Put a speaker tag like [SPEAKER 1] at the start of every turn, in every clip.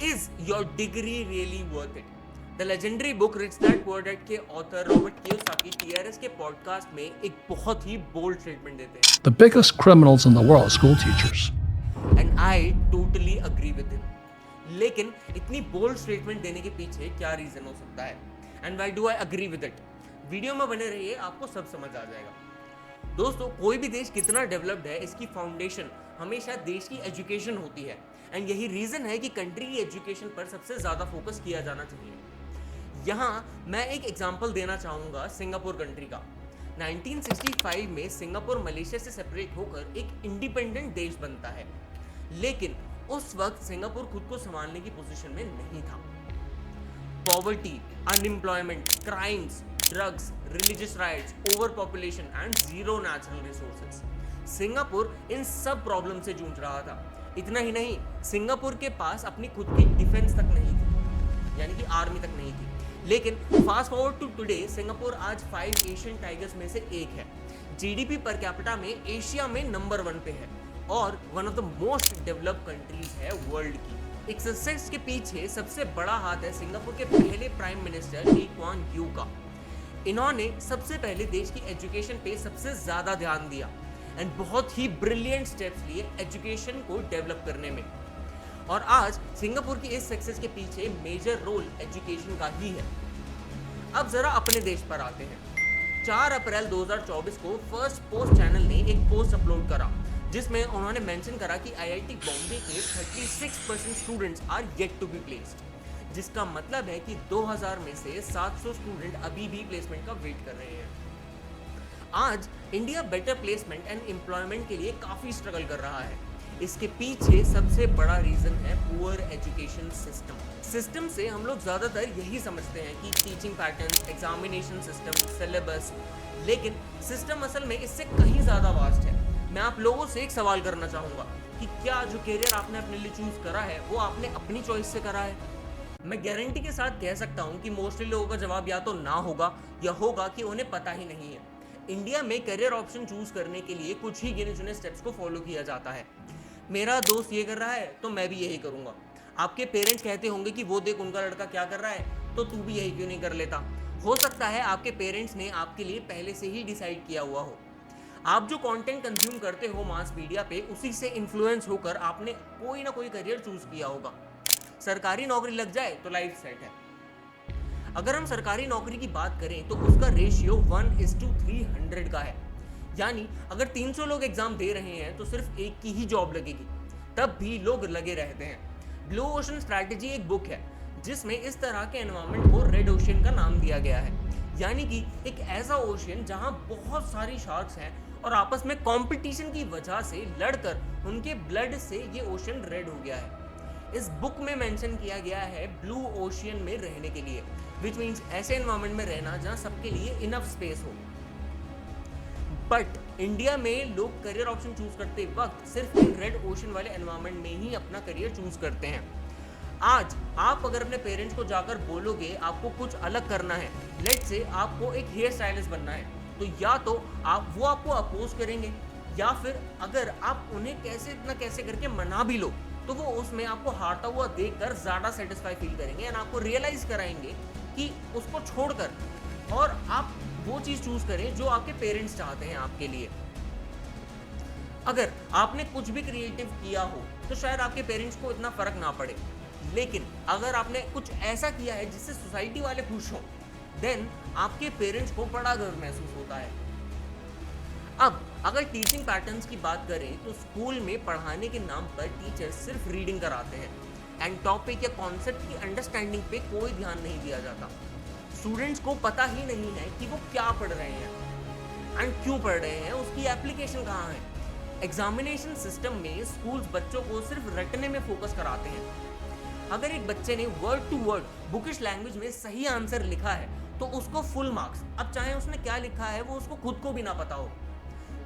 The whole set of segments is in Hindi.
[SPEAKER 1] Is your degree really worth it? The legendary book rich dad poor dad के ऑथर रॉबर्ट कियोसाकी टीआरएस के पॉडकास्ट में एक बहुत ही बोल्ड स्टेटमेंट देते हैं.
[SPEAKER 2] The biggest criminals in the world, school teachers.
[SPEAKER 1] And I totally agree with him. लेकिन इतनी बोल्ड स्टेटमेंट देने के पीछे क्या रीजन हो सकता है, and why do I agree with it? Video में बने रहिए, आपको सब समझ आ जाएगा. दोस्तों, कोई भी देश कितना डेवलप्ड है, इसकी फाउंडेशन हमेशा देश की एजुकेशन होती है. एंड यही रीजन है कि कंट्री की एजुकेशन पर सबसे ज्यादा फोकस किया जाना चाहिए. यहाँ मैं एक एग्जांपल देना चाहूँगा सिंगापुर कंट्री का. 1965 में सिंगापुर मलेशिया से सेपरेट होकर एक इंडिपेंडेंट देश बनता है. लेकिन उस वक्त सिंगापुर खुद को संभालने की पोजीशन में नहीं था. Poverty, unemployment, crimes, drugs, religious riots, over population and zero natural resources. Singapore इन सब प्रॉब्लम से जूझ रहा था. इतना ही नहीं, सिंगापुर के पास अपनी खुद की डिफेंस तक नहीं थी, यानी कि आर्मी तक नहीं थी. लेकिन fast forward to today, Singapore आज 5 एशियन टाइगर्स में से एक है. जीडीपी पर कैपिटा में एशिया में नंबर 1 पे है और one of the most developed countries है वर्ल्ड की. एक सक्सेस के पीछे सबसे बड़ा हाथ है सिंगापुर के पहले prime minister Lee Kuan Yew का. इन्होंने सबसे पहले देश की एजुकेशन पे सबसे ज्यादा ध्यान दिया एंड बहुत ही ब्रिलियंट स्टेप्स लिए एजुकेशन को डेवलप करने में. और आज सिंगापुर की इस सक्सेस के पीछे मेजर रोल एजुकेशन का ही है. अब जरा अपने देश पर आते हैं. 4 अप्रैल 2024 को फर्स्ट पोस्ट चैनल ने एक पोस्ट अपलोड करा जिसमें उन्होंने मेंशन करा कि आईआईटी बॉम्बे के 36% students are yet to be placed, जिसका मतलब है कि 2000 में से 700 स्टूडेंट अभी भी प्लेसमेंट का वेट कर रहे हैं. आज India better placement and employment के लिए काफी स्ट्रगल कर रहा है. इसके पीछे सबसे बड़ा रीजन है पुअर एजुकेशन सिस्टम से हम लोग ज़्यादातर यही समझते हैं कि teaching pattern, examination system, syllabus. लेकिन सिस्टम असल में इससे कहीं ज़्यादा वास्ट है. मैं आप लोगों से एक सवाल करना चाहूँगा कि क्या जो करियर आपने अपने लिए चूज़ करा है वो आपने अपनी चॉइस से करा है? मैं गारंटी के साथ कह सकता हूँ कि मोस्टली लोगों का जवाब या तो ना होगा या होगा कि उन्हें पता ही नहीं है. इंडिया में करियर ऑप्शन चूज़ करने के लिए कुछ ही गिने चुने स्टेप्स को फॉलो किया जाता है. मेरा दोस्त ये कर रहा है तो मैं भी यही करूँगा. आपके पेरेंट्स कहते होंगे कि वो देख उनका लड़का क्या कर रहा है तो तू भी यही क्यों नहीं कर लेता. हो सकता है आपके पेरेंट्स ने आपके लिए पहले से ही डिसाइड किया हुआ हो. आप जो कंटेंट कंज्यूम करते हो मास मीडिया पे, उसी से इन्फ्लुएंस होकर आपने कोई ना कोई करियर चूज किया होगा. सरकारी नौकरी लग जाए तो लाइफ सेट है. अगर हम सरकारी नौकरी की बात करें तो उसका रेशियो 1:300 का है. यानी अगर 300 लोग एग्जाम दे रहे हैं तो सिर्फ एक की ही जॉब लगेगी, तब भी लोग लगे रहते हैं. ब्लू ओशन स्ट्रैटेजी एक बुक है जिसमें इस तरह के एनवायरनमेंट को रेड ओशन का नाम दिया गया है. यानी कि एक ऐसा ओशन जहां बहुत सारी शार्क्स हैं और आपस में कंपटीशन की वजह से लड़कर उनके ब्लड से ये ओशन रेड हो गया है. इस बुक में मेंशन किया गया है ब्लू ओशियन में रहने के लिए, विच मीन्स ऐसे एनवायरनमेंट में रहना जहां सबके लिए इनफ स्पेस हो. बट इंडिया में लोग करियर ऑप्शन चूज करते वक्त सिर्फ इन रेड ओशन वाले एनवायरनमेंट में ही अपना करियर चूज करते हैं. आज आप अगर अपने पेरेंट्स को जाकर बोलोगे आपको कुछ अलग करना है, लेट से आपको एक हेयर स्टाइलिस्ट बनना है, तो या तो वो आपको अपोज करेंगे या फिर अगर आप उन्हें कैसे इतना कैसे करके मना भी लो तो वो उसमें आपको हारता हुआ देखकर ज़्यादा सेटिस्फाई फील करेंगे एंड आपको रियलाइज कराएंगे कि उसको छोड़कर और आप वो चीज चूज करें जो आपके पेरेंट्स चाहते हैं आपके लिए. अगर आपने कुछ भी क्रिएटिव किया हो तो शायद आपके पेरेंट्स को इतना फर्क ना पड़े. लेकिन अगर आपने कुछ ऐसा किया है जिससे सोसाइटी वाले खुश हों, देन आपके पेरेंट्स को बड़ा गर्व महसूस होता है. अब अगर टीचिंग पैटर्न्स की बात करें तो स्कूल में पढ़ाने के नाम पर टीचर सिर्फ रीडिंग कराते हैं एंड टॉपिक या कॉन्सेप्ट की अंडरस्टैंडिंग पे कोई ध्यान नहीं दिया जाता. स्टूडेंट्स को पता ही नहीं है कि वो क्या पढ़ रहे हैं एंड क्यों पढ़ रहे हैं, उसकी एप्लीकेशन कहाँ है. एग्जामिनेशन सिस्टम में स्कूल्स बच्चों को सिर्फ रटने में फोकस कराते हैं. अगर एक बच्चे ने word to word bookish language में सही आंसर लिखा है तो उसको फुल मार्क्स. अब चाहे उसने क्या लिखा है वो उसको खुद को भी ना पता हो.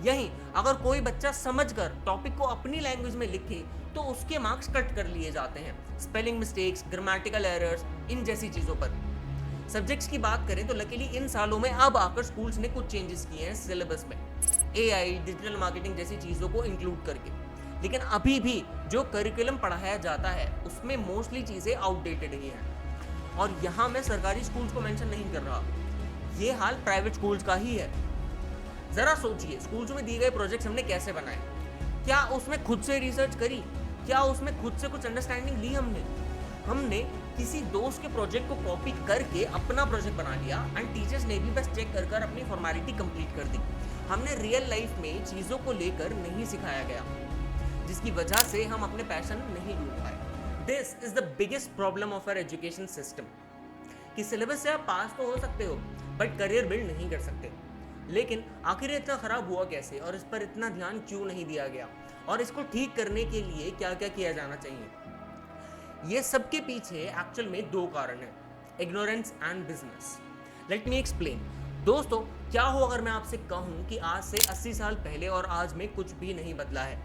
[SPEAKER 1] यहीं अगर कोई बच्चा समझकर टॉपिक को अपनी लैंग्वेज में लिखे तो उसके मार्क्स कट कर लिए जाते हैं. स्पेलिंग मिस्टेक्स, ग्रामेटिकल एरर्स, इन जैसी चीज़ों पर. सब्जेक्ट्स की बात करें तो लकीली इन सालों में अब आकर स्कूल्स ने कुछ चेंजेस किए हैं सिलेबस में, एआई, डिजिटल मार्केटिंग जैसी चीज़ों को इंक्लूड करके. लेकिन अभी भी जो करिकुलम पढ़ाया जाता है उसमें मोस्टली चीज़ें आउटडेटेड ही हैं। और यहाँ मैं सरकारी स्कूल्स को मेंशन नहीं कर रहा, ये हाल प्राइवेट स्कूल्स का ही है। ज़रा सोचिए, स्कूल्स में दिए गए प्रोजेक्ट्स हमने कैसे बनाए? क्या उसमें खुद से रिसर्च करी? क्या उसमें खुद से कुछ अंडरस्टैंडिंग ली हमने किसी दोस्त के प्रोजेक्ट को कॉपी करके अपना प्रोजेक्ट बना लिया एंड टीचर्स ने भी बस चेक कर अपनी फॉर्मेलिटी कंप्लीट कर दी। हमने रियल लाइफ में चीज़ों को लेकर नहीं सिखाया गया, जिसकी वजह से हम अपने पैशन नहीं ढूंढ पाए। This is the biggest problem of our education system कि सिलेबस से आप पास तो हो सकते हो बट करियर बिल्ड नहीं कर सकते। लेकिन आखिर इतना खराब हुआ कैसे और इस पर इतना ध्यान क्यों नहीं दिया गया, और इसको ठीक करने के लिए क्या क्या किया जाना चाहिए? ये सब के पीछे एक्चुअल में दो कारण हैं, ignorance and business. Let me explain. दोस्तों, क्या हो अगर मैं आपसे कहूं कि आज से 80 साल पहले और आज में कुछ भी नहीं बदला है।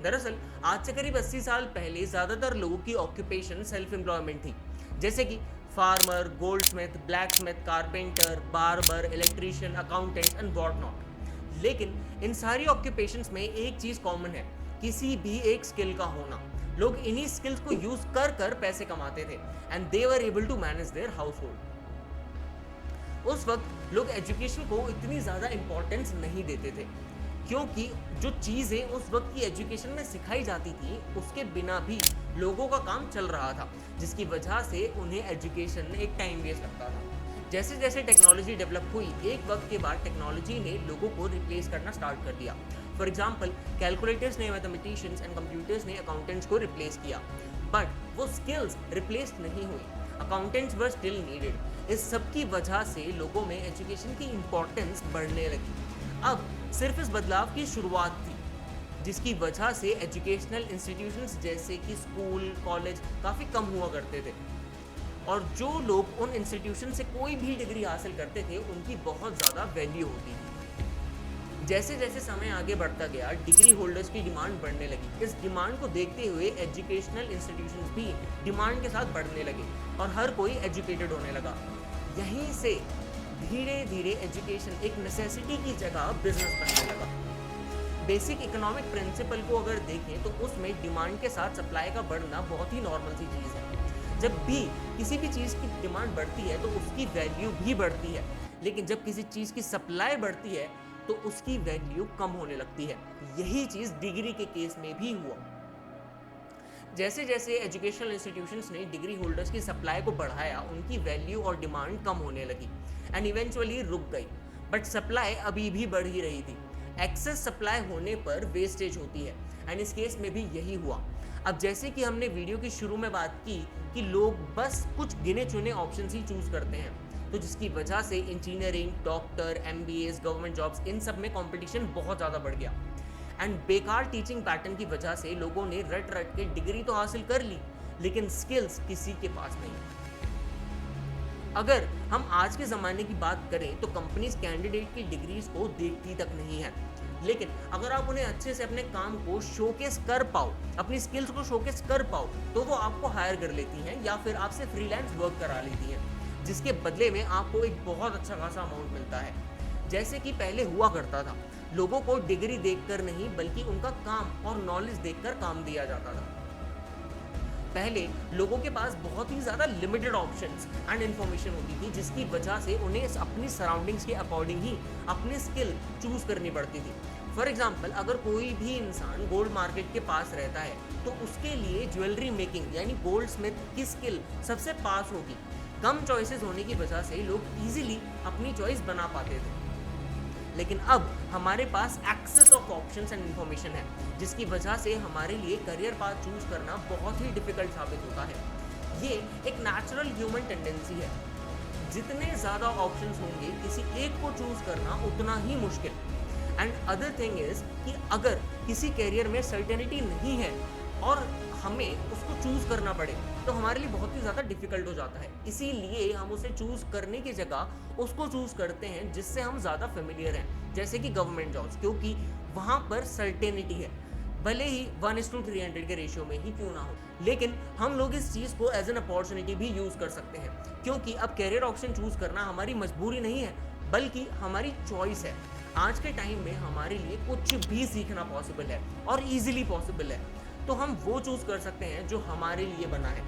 [SPEAKER 1] दरअसल आज से करीब 80 साल पहले ज़्यादातर लोगों की ऑक्यूपेशन सेल्फ एम्प्लॉयमेंट थी, जैसे कि farmer, Goldsmith, blacksmith, carpenter, barber, electrician, accountant and what not. लेकिन इन सारी ऑक्यूपेशंस में एक चीज़ कॉमन है, किसी भी एक स्किल का होना। लोग इन्हीं स्किल्स को यूज कर पैसे कमाते थे and they were able to manage their household. उस वक्त लोग एजुकेशन को इतनी ज़्यादा इंपॉर्टेंस नहीं देते थे, क्योंकि जो चीज़ें उस वक्त की एजुकेशन में सिखाई जाती थी उसके बिना भी लोगों का काम चल रहा था, जिसकी वजह से उन्हें एजुकेशन में एक टाइम वेस्ट लगता था। जैसे जैसे टेक्नोलॉजी डेवलप हुई, एक वक्त के बाद टेक्नोलॉजी ने लोगों को रिप्लेस करना स्टार्ट कर दिया। फॉर एग्जाम्पल, कैलकुलेटर्स ने मैथमेटिशियंस एंड कंप्यूटर्स ने अकाउंटेंट्स को रिप्लेस किया, बट वो स्किल्स रिप्लेस नहीं हुई। Accountants were still needed. इस सब की वजह से लोगों में एजुकेशन की इम्पोर्टेंस बढ़ने लगी। अब सिर्फ इस बदलाव की शुरुआत थी, जिसकी वजह से एजुकेशनल इंस्टीट्यूशंस जैसे कि स्कूल, कॉलेज काफ़ी कम हुआ करते थे, और जो लोग उन इंस्टीट्यूशन से कोई भी डिग्री हासिल करते थे उनकी बहुत ज़्यादा वैल्यू होती थी। जैसे जैसे समय आगे बढ़ता गया, डिग्री होल्डर्स की डिमांड बढ़ने लगी। इस डिमांड को देखते हुए एजुकेशनल इंस्टीट्यूशंस भी डिमांड के साथ बढ़ने लगे और हर कोई एजुकेटेड होने लगा। यहीं से धीरे धीरे एजुकेशन एक नेसेसिटी की जगह बिजनेस बनने लगा। बेसिक इकोनॉमिक प्रिंसिपल को अगर देखें तो उसमें डिमांड के साथ सप्लाई का बढ़ना बहुत ही नॉर्मल सी चीज़ है। जब भी किसी भी चीज़ की डिमांड बढ़ती है तो उसकी वैल्यू भी बढ़ती है, लेकिन जब किसी चीज़ की सप्लाई बढ़ती है तो उसकी वैल्यू कम होने लगती है। यही चीज़ डिग्री के केस में भी हुआ। जैसे जैसे एजुकेशनल इंस्टीट्यूशंस ने डिग्री होल्डर्स की सप्लाई को बढ़ाया, उनकी वैल्यू और डिमांड कम होने लगी एंड इवेंचुअली रुक गई। बट सप्लाई अभी भी बढ़ ही रही थी। एक्सेस सप्लाई होने पर वेस्टेज होती है एंड इस केस में भी यही हुआ। अब जैसे कि हमने वीडियो की शुरू में बात की कि लोग बस कुछ गिने चुने ऑप्शंस ही चूज करते हैं, तो जिसकी वजह से engineering, doctor, MBAs, government jobs, इन सब में कंपटीशन बहुत ज़्यादा बढ़ गया। एंड बेकार टीचिंग पैटर्न की वजह से लोगों ने रट रट के डिग्री तो हासिल कर ली, लेकिन स्किल्स किसी के पास नहीं। अगर हम आज के ज़माने की बात करें तो कंपनीज कैंडिडेट की डिग्रीज को देखती तक नहीं है, लेकिन अगर आप उन्हें अच्छे से अपने काम को शोकेस कर पाओ, अपनी स्किल्स को शोकेस कर पाओ, तो वो आपको हायर कर लेती हैं या फिर आपसे फ्रीलांस वर्क करा लेती हैं, जिसके बदले में आपको एक बहुत अच्छा खासा अमाउंट मिलता है। जैसे कि पहले हुआ करता था, लोगों को डिग्री देखकर नहीं बल्कि उनका काम और नॉलेज देखकर काम दिया जाता था। पहले लोगों के पास बहुत ही ज़्यादा लिमिटेड ऑप्शंस एंड इन्फॉर्मेशन होती थी, जिसकी वजह से उन्हें अपनी सराउंडिंग्स के अकॉर्डिंग ही अपनी स्किल चूज करनी पड़ती थी। फॉर एग्जाम्पल, अगर कोई भी इंसान गोल्ड मार्केट के पास रहता है तो उसके लिए ज्वेलरी मेकिंग यानी गोल्ड स्मिथ की स्किल सबसे पास होगी। कम चॉइसेस होने की वजह से लोग इजीली अपनी चॉइस बना पाते थे, लेकिन अब हमारे पास excess of options and information है, जिसकी वजह से हमारे लिए करियर पाथ चूज करना बहुत ही डिफिकल्ट साबित होता है। ये एक नेचुरल ह्यूमन टेंडेंसी है। जितने ज़्यादा ऑप्शंस होंगे, किसी एक को चूज करना उतना ही मुश्किल। एंड अदर थिंग इज कि अगर किसी कैरियर में सर्टेनिटी नहीं है और हमें उसको चूज करना पड़े तो हमारे लिए बहुत ही ज़्यादा डिफिकल्ट हो जाता है। इसीलिए हम उसे चूज करने की जगह उसको चूज करते हैं जिससे हम ज़्यादा फेमिलियर हैं, जैसे कि गवर्नमेंट जॉब्स, क्योंकि वहाँ पर सर्टेनिटी है, भले ही 1:300 के रेशियो में ही क्यों ना हो। लेकिन हम लोग इस चीज़ को एज एन अपॉर्चुनिटी भी यूज़ कर सकते हैं, क्योंकि अब कैरियर ऑप्शन चूज करना हमारी मजबूरी नहीं है बल्कि हमारी चॉइस है। आज के टाइम में हमारे लिए कुछ भी सीखना पॉसिबल है और इजीली पॉसिबल है, तो हम वो चूज कर सकते हैं जो हमारे लिए बना है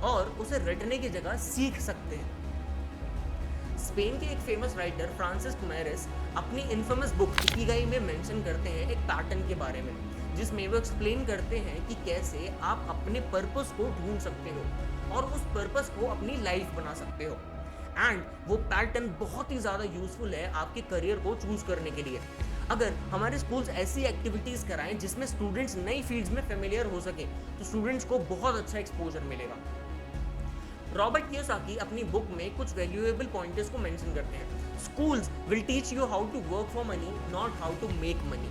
[SPEAKER 1] और उसे रटने की जगह सीख सकते हैं। स्पेन के एक फेमस राइटर फ्रांसिस्को मैरेस अपनी इन्फेमस बुक इकिगाई में मेंशन करते हैं एक पैटर्न के बारे में, जिसमें वो एक्सप्लेन करते हैं कि कैसे आप अपने पर्पस को ढूंढ सकते हो और उस पर्पस को अपनी लाइफ बना सकते हो। एंड वो पैटर्न बहुत ही ज़्यादा यूजफुल है आपके करियर को चूज करने के लिए। अगर हमारे स्कूल्स ऐसी एक्टिविटीज़ कराएं जिसमें स्टूडेंट्स नई फील्ड्स में फेमिलियर हो सके, तो स्टूडेंट्स को बहुत अच्छा एक्सपोजर मिलेगा। रॉबर्ट कियोसाकी अपनी बुक में कुछ वैल्यूएबल पॉइंटर्स को मेंशन करते हैं। Schools will teach you how to work for money, not how to make money.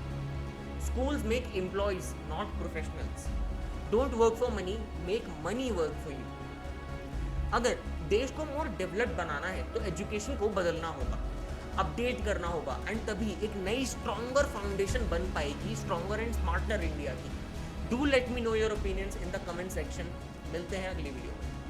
[SPEAKER 1] Schools make employees, not professionals. Don't work for money, make money work for you. अगर देश को मोर डेवलप्ड बनाना है तो एजुकेशन को बदलना होगा, अपडेट करना होगा, एंड तभी एक नई स्ट्रॉन्गर फाउंडेशन बन पाएगी स्ट्रॉन्गर एंड स्मार्टर इंडिया की। Do let me know your opinions in the comment section. मिलते हैं अगली वीडियो में।